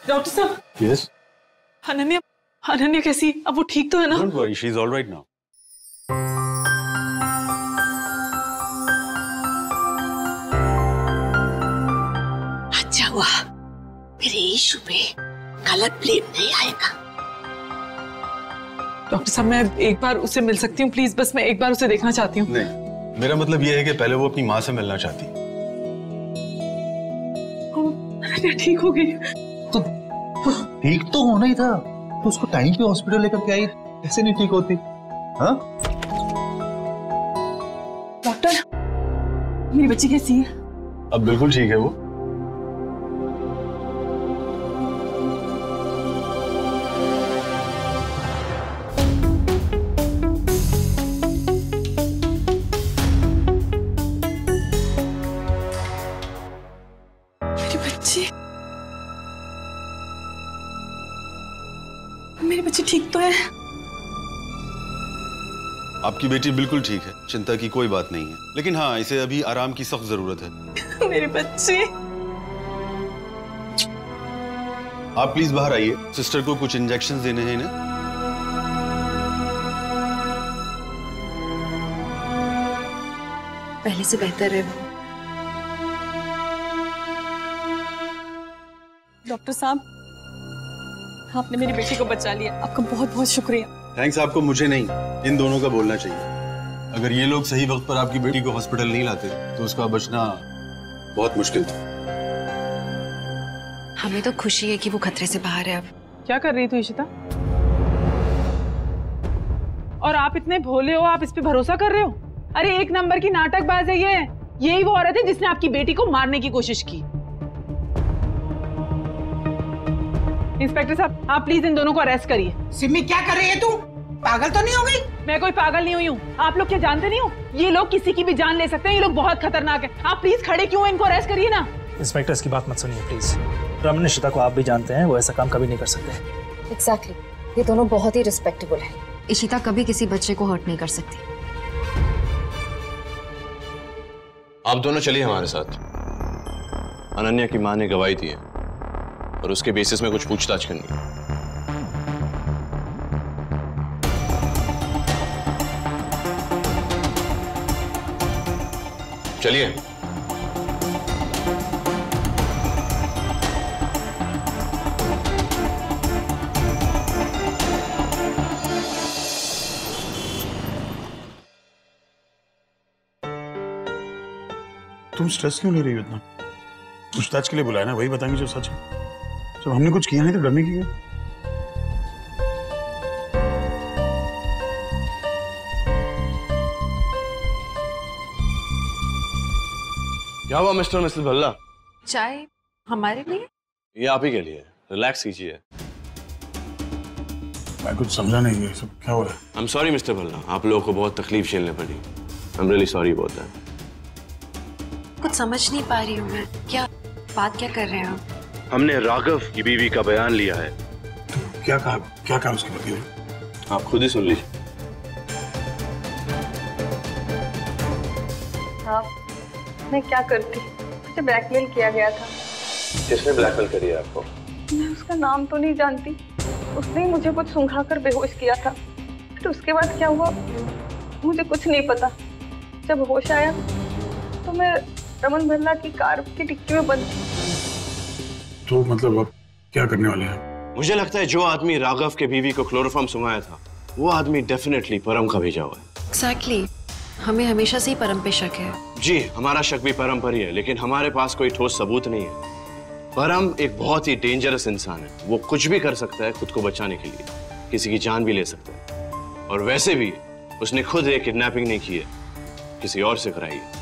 Doctor साहब। Yes. Ananya कैसी? अब वो ठीक तो है ना? Don't worry, she is all right now. अच्छा हुआ मेरे इशू पे गलत ब्लेम नहीं आएगा। डॉक्टर साहब मैं एक बार उससे मिल सकती हूँ प्लीज? बस मैं एक बार उसे देखना चाहती हूँ। नहीं, मेरा मतलब ये है कि पहले वो अपनी माँ से मिलना चाहती है। ठीक हो गई तो ठीक तो होना ही था, तो उसको टाइम पे हॉस्पिटल लेकर के आई, ऐसे नहीं ठीक होती? हाँ डॉक्टर, मेरी बच्ची कैसी है? अब बिल्कुल ठीक है वो। मेरी बच्ची ठीक तो है? आपकी बेटी बिल्कुल ठीक है, चिंता की कोई बात नहीं है, लेकिन हाँ इसे अभी आराम की सख्त जरूरत है। मेरी बच्ची। आप प्लीज बाहर आइए, सिस्टर को कुछ इंजेक्शन देने हैं इन्हें। पहले से बेहतर है वो। डॉक्टर साहब, आपने मेरी बेटी को बचा लिया, आपका बहुत बहुत शुक्रिया। थैंक्स आपको, मुझे नहीं, इन दोनों का बोलना चाहिए। अगर ये लोग सही वक्त पर आपकी बेटी को हॉस्पिटल नहीं लाते तो उसका बचना बहुत मुश्किल था। हमें तो खुशी है कि वो खतरे से बाहर है अब। क्या कर रही थी इशिता? और आप इतने भोले हो, आप इस पे भरोसा कर रहे हो? अरे एक नंबर की नाटकबाज है ये। यही वो औरत है जिसने आपकी बेटी को मारने की कोशिश की। इंस्पेक्टर साहब, आप प्लीज इन दोनों को अरेस्ट करिए। सिमी क्या कर रही है तू? पागल तो नहीं हो गई? मैं कोई पागल नहीं हुई हूँ। आप लोग क्या जानते नहीं हो? ये लोग किसी की भी जान ले सकते हैं, ये लोग बहुत खतरनाक है। आप प्लीज खड़े क्यों हैं? इनको अरेस्ट करिए ना। इंस्पेक्टर इसकी बात मत सुनिए प्लीज। रमन इशिता को आप भी जानते हैं, वो ऐसा काम कभी नहीं कर सकते। एग्जैक्टली, ये दोनों बहुत ही रिस्पेक्टेबल हैं। इशिता कभी किसी बच्चे को हर्ट नहीं कर सकती। आप दोनों चलिए हमारे साथ। अनन्या की मां ने गवाही दी है और उसके बेसिस में कुछ पूछताछ करनी है। चलिए। तुम स्ट्रेस क्यों ले रही हो इतना? पूछताछ के लिए बुलाया ना, वही बताएंगे जो सच है। जब हमने कुछ किया नहीं तो डरने की क्या? क्या हुआ मिस्टर मिसेस भल्ला? चाय हमारे लिए? ये आप ही के लिए, रिलैक्स कीजिए। मैं कुछ समझा नहीं, ये सब क्या हो रहा है? I am sorry mister Bhalla, आप लोगों को बहुत तकलीफ झेलने पड़ी। I am really sorry about that. कुछ समझ नहीं पा रही हूँ मैं। क्या बात क्या कर रहे हैं आप? हमने राघव की बीवी का बयान लिया है। तो क्या कहा उसके वकील ने? आप खुद ही सुन लीजिए। हाँ, मैं क्या करती? मुझे ब्लैकमेल किया गया था। किसने ब्लैकमेल करी है आपको? मैं उसका नाम तो नहीं जानती, उसने ही मुझे कुछ सुंघाकर बेहोश किया था। फिर उसके बाद क्या हुआ मुझे कुछ नहीं पता। जब होश आया तो मैं रमन भल्ला की कार की डिक्की में बंद थी। तो मतलब अब क्या करने वाले हैं? मुझे लगता है जो आदमी राघव के बीवी को क्लोरोफॉर्म सुंघाया था वो आदमी डेफिनेटली परम का भेजा हुआ है। एग्जैक्टली, हमें हमेशा से ही परम पे शक है। जी, हमारा शक भी परम पर ही है, लेकिन हमारे पास कोई ठोस सबूत नहीं है। परम एक बहुत ही डेंजरस इंसान है, वो कुछ भी कर सकता है खुद को बचाने के लिए, किसी की जान भी ले सकता है। और वैसे भी उसने खुद एक किडनैपिंग नहीं की है, किसी और से कराई है।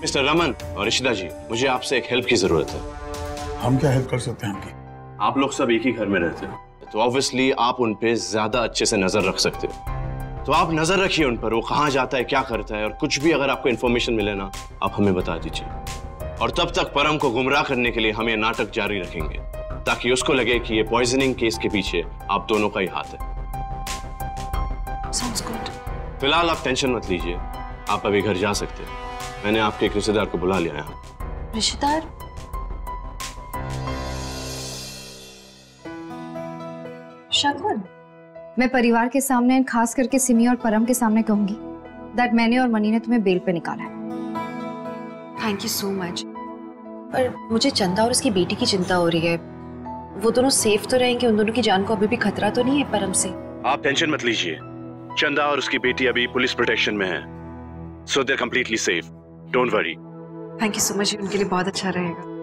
मिस्टर रमन और इशिता जी, मुझे आपसे एक हेल्प की जरूरत है। हम क्या हेल्प कर सकते हैं आपकी? आप लोग सब एक ही घर में रहते हैं, तो ऑब्वियसली आप उन पे ज्यादा अच्छे से नजर रख सकते हो। तो आप नजर रखिए उन पर, वो कहाँ जाता है, क्या करता है, और कुछ भी अगर आपको इन्फॉर्मेशन मिले ना, आप हमें बता दीजिए। और तब तक परम को गुमराह करने के लिए हम ये नाटक जारी रखेंगे, ताकि उसको लगे कि ये पॉइजनिंग केस के पीछे आप दोनों का ही हाथ है। Sounds good. फिलहाल आप टेंशन मत लीजिए, आप अभी घर जा सकते हैं। मैंने आपके एक रिश्तेदार को बुला लिया है। रिश्तेदार? शकुन, मैं परिवार के सामने, खास करके सिमी और परम के सामने कहूंगी दैट मैंने और मनी ने तुम्हें बेल पे निकाला है। Thank you so much. पर मुझे चंदा और उसकी बेटी की चिंता हो रही है। वो दोनों सेफ तो रहेंगे? उन दोनों की जान को अभी भी खतरा तो नहीं है परम से? आप टेंशन मत लीजिए, चंदा और उसकी बेटी अभी पुलिस प्रोटेक्शन में है, so they are completely safe, don't worry. Thank you so much, उनके लिए बहुत अच्छा रहेगा।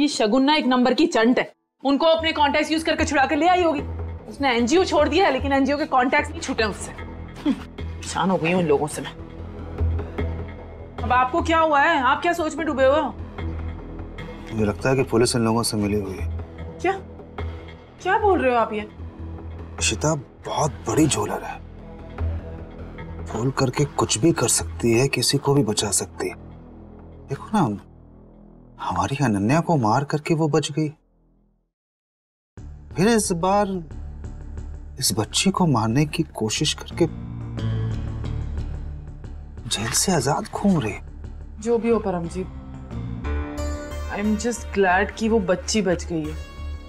ये शगुन ना एक नंबर की चंट है, उनको अपने कॉन्टैक्ट यूज करके छुड़ा के ले आई होगी। उसने एनजीओ छोड़ दिया है लेकिन एनजीओ के कॉन्टैक्ट नहीं छूटे उससे। परेशान हो गई हूं इन लोगों से मैं। अब आपको क्या हुआ है? आप क्या सोच में डूबे हुए हो? मुझे लगता है कि पुलिस इन लोगों से मिली हुई है। क्या क्या बोल रहे हो आप? ये इशिता बहुत बड़ी झोलर है, बोल करके कुछ भी कर सकती है, किसी को भी बचा सकती है। देखो ना, हमारी अनन्या को मार करके वो बच गई, फिर इस बार इस बच्ची को मारने की कोशिश करके जेल से आजाद घूम रही। जो भी हो Paramjit, I am just glad कि वो बच्ची बच गई है।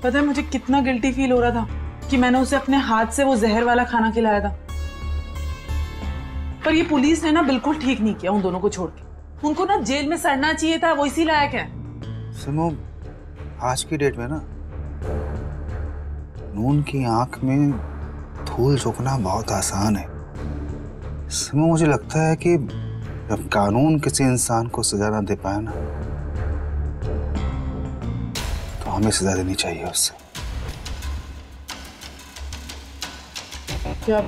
पता है मुझे कितना गिल्टी फील हो रहा था कि मैंने उसे अपने हाथ से वो जहर वाला खाना खिलाया था। पर ये पुलिस ने ना बिल्कुल ठीक नहीं किया उन दोनों को छोड़ के। उनको ना जेल में सड़ना चाहिए था, वो इसी लायक है। सुनो, आज की डेट में ना नून की आंख में धूल झोंकना बहुत आसान है। इसमें मुझे लगता है कि जब कानून किसी इंसान को सजा ना दे पाए ना, तो हमें सजा देनी चाहिए उससे। क्या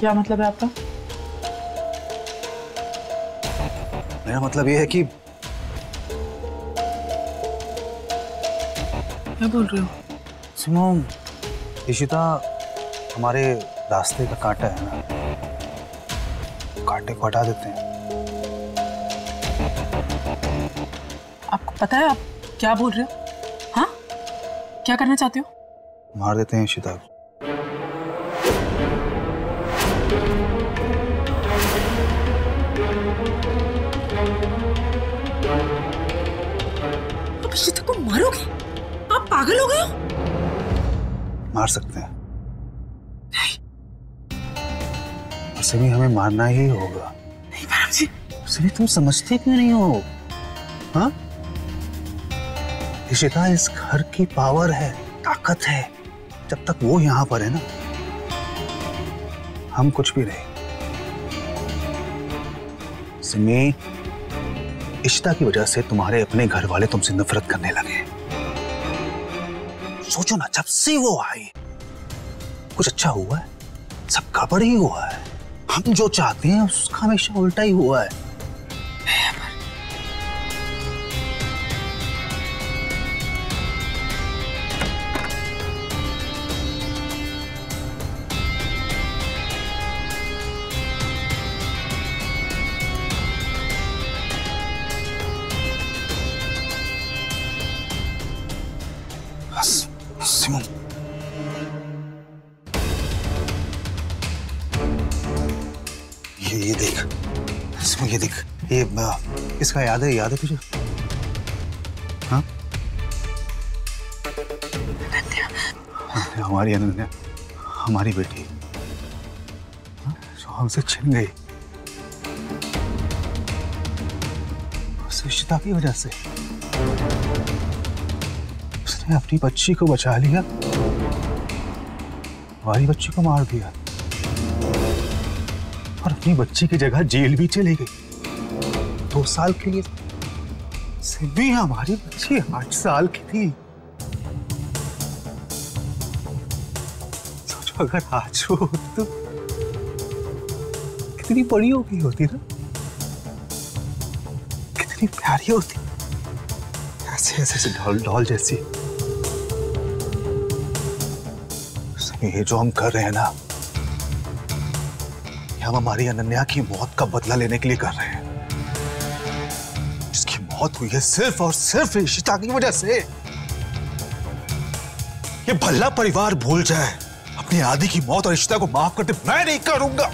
क्या मतलब है आपका? मेरा मतलब ये है कि क्या बोल रहे हो? सुनो, इशिता हमारे रास्ते का कांटा है ना, कांटे को हटा देते हैं। आपको पता है आप क्या बोल रहे हो? हाँ, क्या करना चाहते हो? मार देते हैं इशिता। आप इशिता को मारोगे? आप पागल हो गए हो? मार सकते हैं, और सिमी हमें मारना ही होगा। नहीं परम जी। सिमी तुम समझते क्यों नहीं हो? हाँ, इशिता इस घर की पावर है, ताकत है। जब तक वो यहाँ पर है ना, हम कुछ भी नहीं। सिमी, इशिता की वजह से तुम्हारे अपने घर वाले तुमसे नफरत करने लगे। सोचो ना, जब से वो आई कुछ अच्छा हुआ है? सब गड़बड़ ही हुआ है। हम जो चाहते हैं उसका हमेशा उल्टा ही हुआ है। सिमोन, ये देख सिमोन, ये देख, ये इसका याद है तुझे? हाँ, हमारी अनन्या, हमारी बेटी जो हमसे छिन गई, उस इशिता की वजह से। उसने अपनी बच्ची को बचा लिया, हमारी बच्ची को मार दिया, और अपनी बच्ची की जगह जेल भी चली गई 2 साल के लिए। सिमी, हमारी बच्ची 8 साल की थी। सोचो अगर आज वो तो कितनी बड़ी हो गई होती ना, कितनी प्यारी होती, ऐसे ऐसे डॉल जैसी। ये जो हम कर रहे हैं ना, हम हमारी अनन्या की मौत का बदला लेने के लिए कर रहे हैं। इसकी मौत हुई है सिर्फ और सिर्फ इशिता की वजह से। ये भला परिवार भूल जाए अपनी आदि की मौत और इशिता को माफ करते, मैं नहीं करूंगा।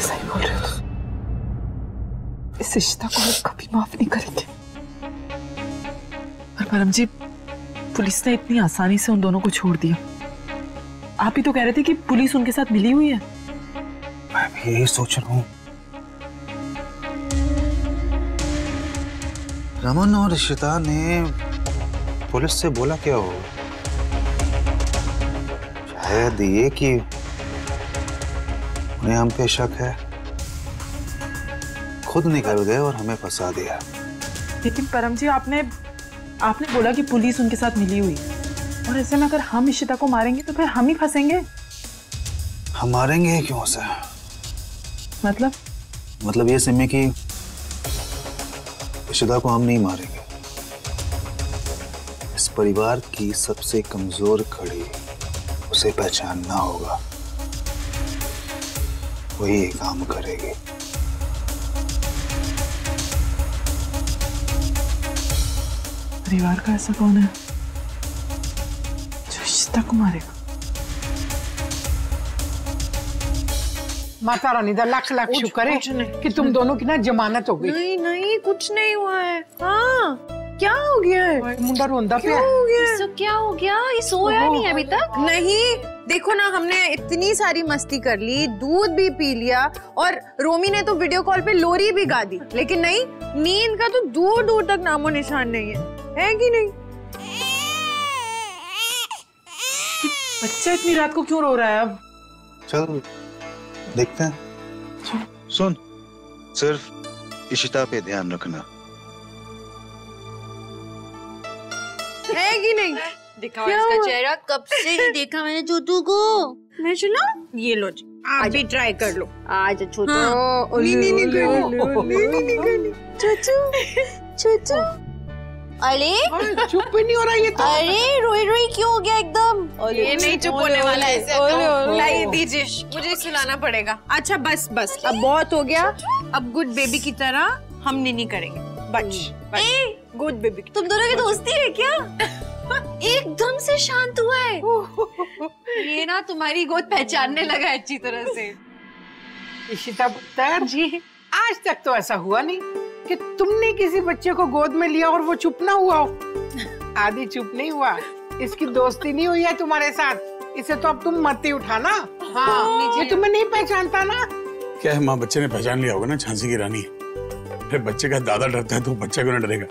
सही बोल रहे हो, इस रिश्ता को हम कभी माफ नहीं करेंगे। और परम जी, पुलिस ने इतनी आसानी से उन दोनों को छोड़ दिया। आप ही तो कह रहे थे कि पुलिस उनके साथ मिली हुई है। मैं भी यही सोच रहा हूँ। रमन और इशिता ने पुलिस से बोला क्या हो? शायद ये कि उन्हें हम पे शक है, खुद निकल गए और हमें फंसा दिया। लेकिन परम जी, आपने बोला कि पुलिस उनके साथ मिली हुई, और ऐसे में अगर हम इशिता को मारेंगे तो फिर हम ही फंसेंगे। हम मारेंगे क्यों सर? मतलब ये सिमी की इशिता को हम नहीं मारेंगे। इस परिवार की सबसे कमजोर कड़ी उसे पहचानना होगा, वही ये काम करेगी। परिवार का ऐसा कौन है जो इशिता को मारेगा? माता रानी दा लाख लाख शुक्र है कि तुम दोनों की ना जमानत हो गई। नहीं नहीं, कुछ नहीं हुआ है। हाँ, क्या हो गया है? मुंडा रोंदा पे क्या हो गया? इसको क्या हो गया? ये सोया नहीं अभी तक? नहीं, देखो ना, हमने इतनी सारी मस्ती कर ली, दूध भी पी लिया, और रोमी ने तो वीडियो कॉल पे लोरी भी गा दी, लेकिन नहीं, नींद का तो दूर दूर तक नामो निशान नहीं है कि नहीं? बच्चा इतनी रात को क्यों रो रहा है? अब चल देखते हैं। सुन, सिर्फ इशिता पे ध्यान रखना, है कि नहीं? दिखाओ इसका चेहरा, कब से नहीं देखा मैंने छोटू को। मैं चला, ये लो जी, आप भी ट्राई कर लो। आज छोटू। छोटू, अरे चुप भी नहीं हो रहा ये तो। अरे रोई रोई क्यों हो गया एकदम? ये नहीं चुप होने वाला ऐसे। लाई दीजिए, मुझे सुलाना पड़ेगा। अच्छा बस बस, अब बहुत हो गया। अब गुड बेबी की तरह हम नहीं करेंगे। बच गुड बेबी। तुम दोनों की दोस्ती है क्या? एकदम से शांत हुआ है। ये ना तुम्हारी गोद पहचानने लगा है अच्छी तरह से। इशिता पुत्र जी, आज तक तो ऐसा हुआ नहीं कि तुमने किसी बच्चे को गोद में लिया और वो चुप ना हुआ हो। आदि चुप नहीं हुआ, इसकी दोस्ती नहीं हुई है तुम्हारे साथ, इसे तो अब तुम मत ही उठाना। हाँ, ये तुम्हें नहीं पहचानता ना। क्या है माँ, बच्चे ने पहचान लिया होगा ना, झांसी की रानी। फिर बच्चे का दादा डरता है तो बच्चा क्यों ना डरेगा?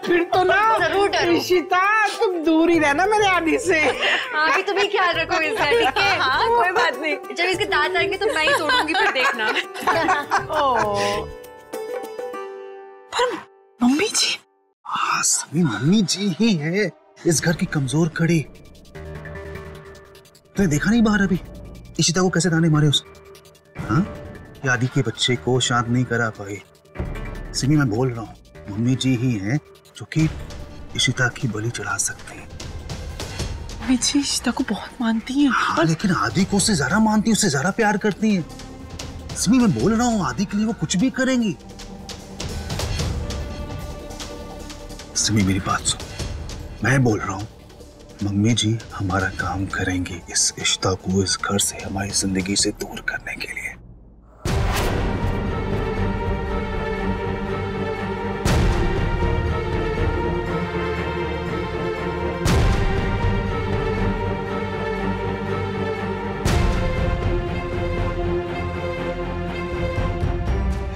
फिर तो ना जरूर डरो। इशिता, तुम दूर ही रहना मेरे आदि से। हाँ, तुम ही ख्याल रखो इसका, ठीक है? हाँ, कोई बात नहीं। जब इसके दांत आएंगे तो मैं ही तोड़ूंगी, फिर देखना। पर मम्मी जी। हाँ, सभी मम्मी जी ही है इस घर की कमजोर कड़ी। तुमने देखा नहीं बाहर अभी इशिता को कैसे ताने मारे उसने? हाँ, ये आदि के बच्चे को शांत नहीं करा पाई। सिमी, मैं बोल रहा हूँ, मम्मी जी ही हैं जो कि इशिता की बलि चढ़ा सकते हैं। मम्मी जी इशिता को बहुत मानती हैं। हाँ, लेकिन आदि को उससे ज्यादा मानती है, उससे ज्यादा प्यार करती हैं। सिमी, मैं बोल रहा हूँ, आदि के लिए वो कुछ भी करेंगी। सिमी, मेरी बात सुन, मैं बोल रहा हूँ, मम्मी जी हमारा काम करेंगी इस इशिता को इस घर से, हमारी जिंदगी से दूर करने के लिए।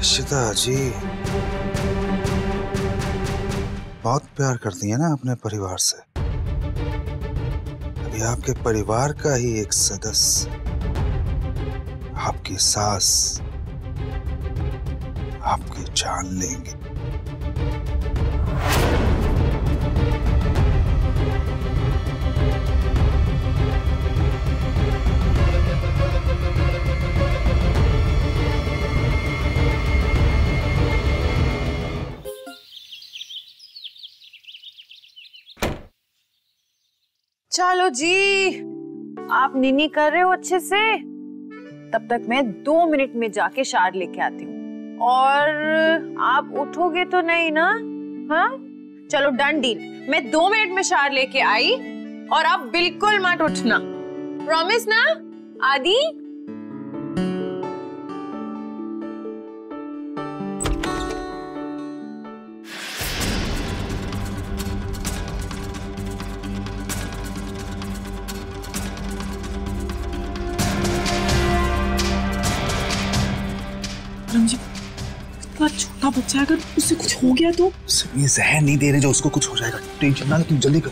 इशिता जी बहुत प्यार करती है ना अपने परिवार से। अभी आपके परिवार का ही एक सदस्य, आपकी सास, आपकी जान लेंगे। चलो जी, आप नीनी कर रहे हो अच्छे से, तब तक मैं 2 मिनट में जाके शार लेके आती हूँ। और आप उठोगे तो नहीं ना? हाँ, चलो डन डील। मैं 2 मिनट में शार लेके आई और आप बिल्कुल मत उठना, प्रॉमिस ना? आदि छोटा बच्चा है, अगर उससे कुछ हो गया तो? ये जहर नहीं दे रहे जो उसको कुछ हो जाएगा। टेंशन ना ले, तुम जल्दी कर।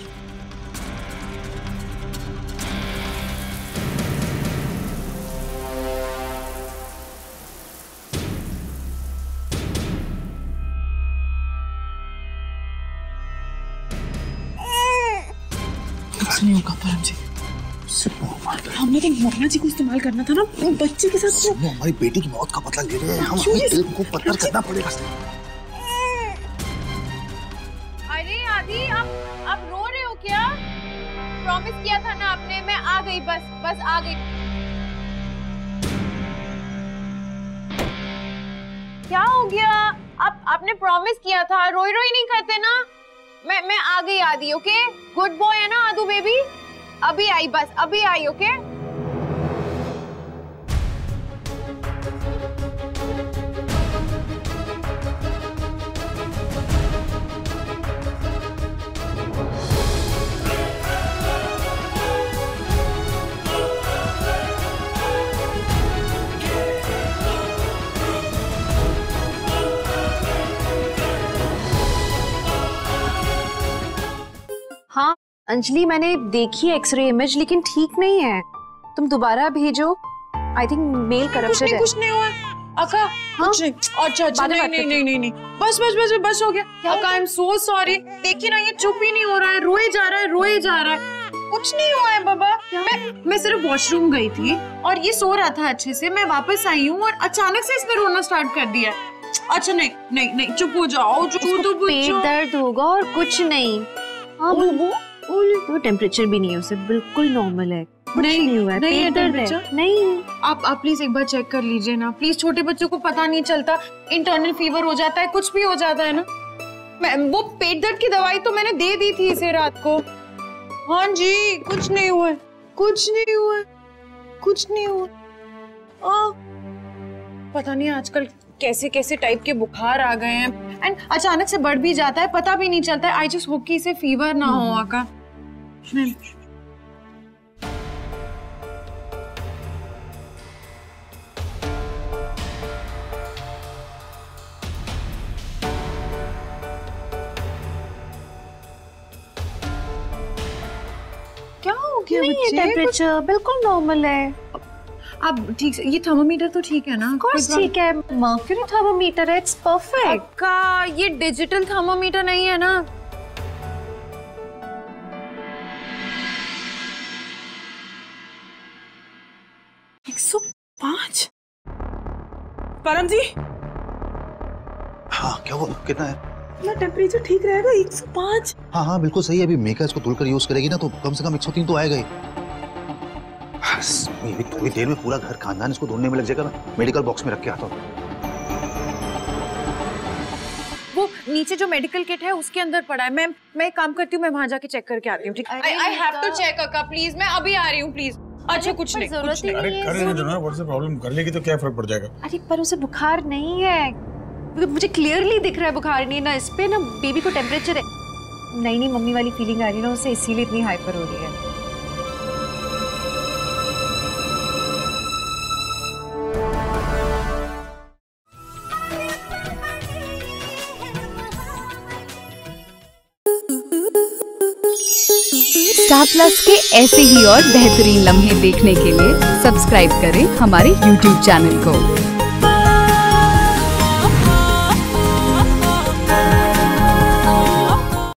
कुछ नहीं होगा परम जी। हमने तो मोहना जी को इस्तेमाल करना था ना बच्चे के साथ। हमारी बेटी की मौत का बदला ले रहे हैं हम, अपने दिल को पत्थर करना पड़ेगा। अरे आदि, आप रो रहे हो क्या? प्रॉमिस किया था ना आपने। मैं आ गई, बस आ गई। क्या हो गया? आपने प्रॉमिस किया था, रोई नहीं करते ना। मैं आ गई आदि। ओके, गुड बॉय है ना आदू बेबी। अभी आई, बस अभी आई। ओके हाँ अंजलि, मैंने देखी एक्सरे इमेज लेकिन ठीक नहीं है। तुम दोबारा भेजो। आई थिंक मेल करप्शन है। कुछ नहीं हुआ अका। कुछ नहीं। अच्छा नहीं बस हो गया। अका आई एम सो सॉरी। देखिए ना, ये चुप ही नहीं हो रहा है, रोए जा रहा है। कुछ नहीं हुआ है बाबा। मैं सिर्फ वॉशरूम गई थी और ये सो रहा था अच्छे से। मैं वापस आई हूँ और अचानक से इसने रोना स्टार्ट कर दिया। अच्छा नहीं चुप हो जाओ। पेट दर्द होगा और कुछ नहीं। हाँ तो टेम्परेचर भी नहीं है उसे, बिल्कुल नॉर्मल है। नहीं हुआ है, पेट दर्द है। नहीं, आप प्लीज एक बार चेक कर लीजिए ना प्लीज। छोटे बच्चों को पता नहीं चलता, इंटरनल फीवर हो जाता है, कुछ भी हो जाता है ना। वो पेट दर्द की दवाई तो मैंने दे दी थी इसे रात को। हाँ जी, कुछ नहीं हुआ। पता नहीं आजकल कैसे टाइप के बुखार आ गए हैं एंड अचानक से बढ़ भी जाता है, पता भी नहीं चलता है। आई जस्ट होप कि इसे फीवर ना हो आका। क्या हो गया बच्चे? टेम्परेचर बिल्कुल नॉर्मल है। अब ठीक से, ये थर्मोमीटर तो ठीक है ना? कोर्स ठीक है, मर्क्यूरी थर्मोमीटर है, इट्स परफेक्ट। अक्का, ये डिजिटल थर्मोमीटर नहीं है ना? $105। परम जी। हाँ क्या हुआ, कितना है? अपना टेम्परेचर ठीक रहेगा 105। हाँ बिल्कुल सही है। अभी मेका इसको धुलकर यूज करेगी ना तो कम से कम 103 तो आएगा ही। ये थोड़ी देर में पूरा घर खानदान इसको ढूंढने में लग जाएगा। मैं मेडिकल बॉक्स में रख के आता हूँ। वो नीचे जो मेडिकल किट है उसके अंदर पड़ा है। मैं एक काम करती हूँ, मैं वहां जाके चेक करके आती हूँ। ठीक है? आई हैव टू चेक अक्का प्लीज। मैं अभी आ रही हूँ प्लीज। अच्छा कुछ नहीं। अरे कर लेने दो ना, व्हाट्स द प्रॉब्लम? कर लेगी तो क्या फर्क पड़ जाएगा? अरे पर उसे बुखार नहीं है, मुझे क्लियरली दिख रहा है बुखार नहीं ना। इस पे ना बेबी को टेम्परेचर है। नहीं मम्मी वाली फीलिंग आ रही है ना उसे, इसीलिए इतनी हाइपर हो रही है। स्टार प्लस के ऐसे ही और बेहतरीन लम्हे देखने के लिए सब्सक्राइब करें हमारे YouTube चैनल को।